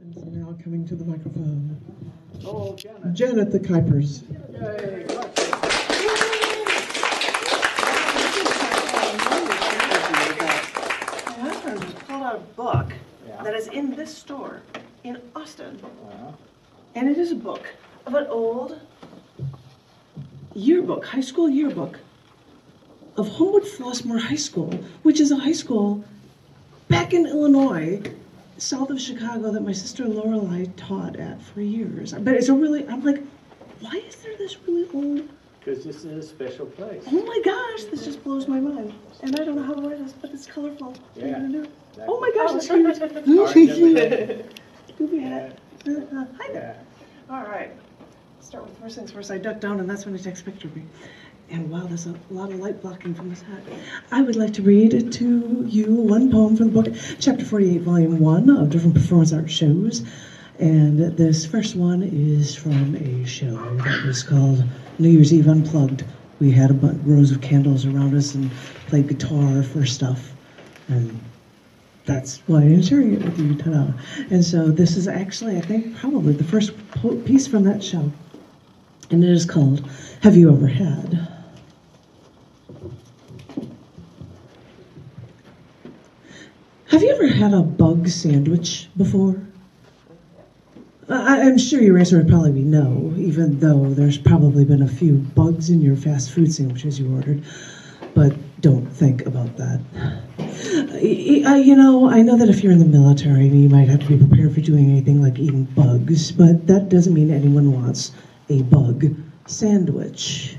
And so now coming to the microphone, Oh, Janet. Janet the Kuypers. Yay. My husband pulled out a book Yeah. that is in this store in Austin. Uh-huh. And it is a book of an old yearbook, high school yearbook of Homewood Flossmoor High School, which is a high school back in Illinois, south of Chicago, that my sister Lorelei taught at for years. But it's a really, I'm like, why is there this really old? Because this is a special place. Oh my gosh, this just blows my mind. And I don't know how to wear this, but it's colorful. Yeah. Oh my gosh, it's cute. Goofy hat. Hi there. All right. Start with first things first. I duck down, and that's when he takes a picture of me. And wow, there's a lot of light blocking from this hat. I would like to read to you one poem from the book, Chapter 48, Volume 1 of different performance art shows. And this first one is from a show that was called New Year's Eve Unplugged. We had rows of candles around us and played guitar for stuff. And that's why I'm sharing it with you, ta-da. And so this is actually, I think, probably the first piece from that show. And it is called, Have You Ever Had? Have you ever had a bug sandwich before? I'm sure your answer would probably be no, even though there's probably been a few bugs in your fast food sandwiches you ordered. But don't think about that. I know that if you're in the military, you might have to be prepared for doing anything like eating bugs, but that doesn't mean anyone wants a bug sandwich.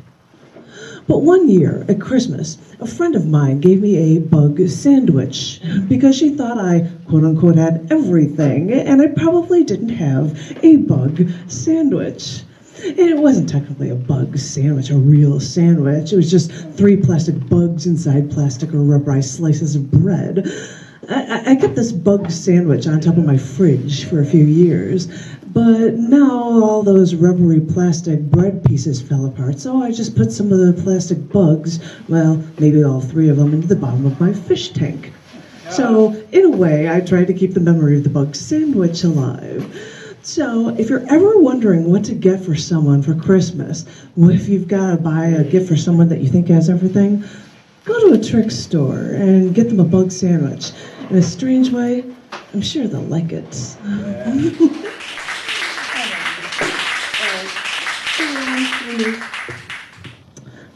But one year at Christmas, a friend of mine gave me a bug sandwich because she thought I, quote unquote, had everything, and I probably didn't have a bug sandwich. And it wasn't technically a bug sandwich, a real sandwich. It was just 3 plastic bugs inside plastic or rubberized slices of bread. I kept this bug sandwich on top of my fridge for a few years, but now all those rubbery plastic bread pieces fell apart, so I just put some of the plastic bugs, well, maybe all 3 of them, into the bottom of my fish tank. So, in a way, I tried to keep the memory of the bug sandwich alive. So, if you're ever wondering what to get for someone for Christmas, what if you've got to buy a gift for someone that you think has everything? Go to a trick store and get them a bug sandwich. In a strange way, I'm sure they'll like it.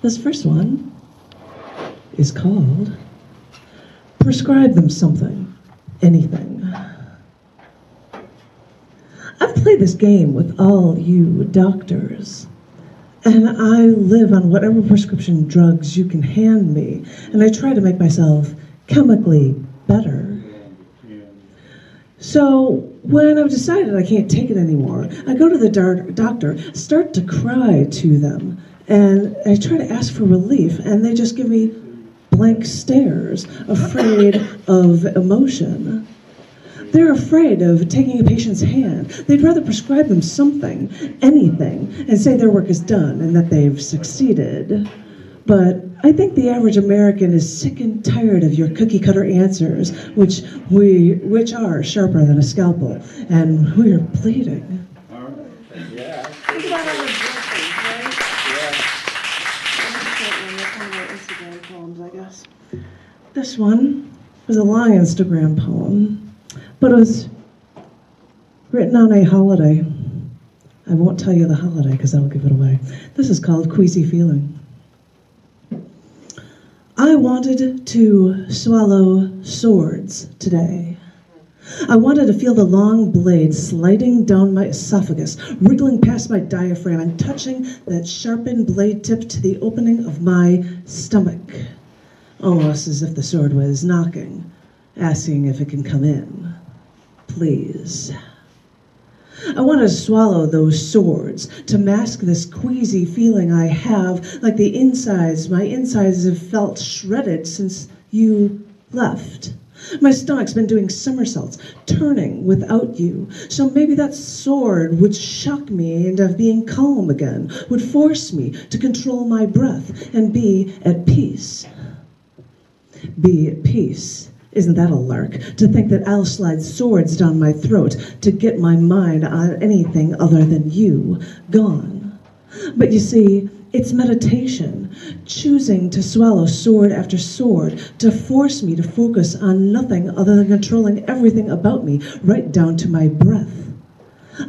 This first one is called Prescribe Them Something, Anything. I've played this game with all you doctors, and I live on whatever prescription drugs you can hand me, and I try to make myself chemically better. So when I've decided I can't take it anymore, I go to the doctor, start to cry to them, and I try to ask for relief, and they just give me blank stares, afraid of emotion. They're afraid of taking a patient's hand. They'd rather prescribe them something, anything, and say their work is done and that they've succeeded. But I think the average American is sick and tired of your cookie-cutter answers, which are sharper than a scalpel, and we're bleeding. All right. Yeah. Think about all the good things, right? Yeah. That's one of our Instagram poems, I guess. This one was a long Instagram poem, but it was written on a holiday. I won't tell you the holiday because that'll give it away. This is called Queasy Feeling. I wanted to swallow swords today. I wanted to feel the long blade sliding down my esophagus, wriggling past my diaphragm and touching that sharpened blade tip to the opening of my stomach. Almost as if the sword was knocking, asking if it can come in. Please. I want to swallow those swords to mask this queasy feeling I have, like my insides have felt shredded since you left. My stomach's been doing somersaults, turning without you. So maybe that sword would shock me into being calm again, would force me to control my breath and be at peace. Be at peace Isn't that a lark? To think that I'll slide swords down my throat to get my mind on anything other than you, gone. But you see, it's meditation, choosing to swallow sword after sword, to force me to focus on nothing other than controlling everything about me, right down to my breath.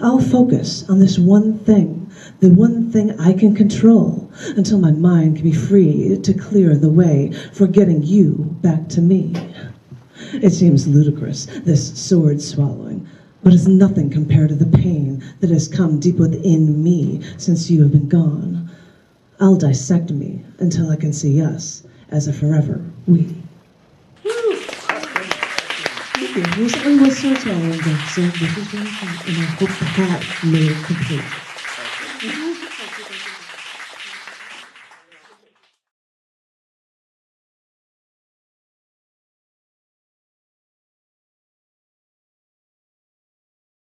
I'll focus on this one thing, the one thing I can control, until my mind can be free to clear the way for getting you back to me. It seems ludicrous, this sword swallowing, but it's nothing compared to the pain that has come deep within me since you have been gone. I'll dissect me until I can see us as a forever we. Thank you. Recently was so challenging, so this is really fun, and I hope that made it complete.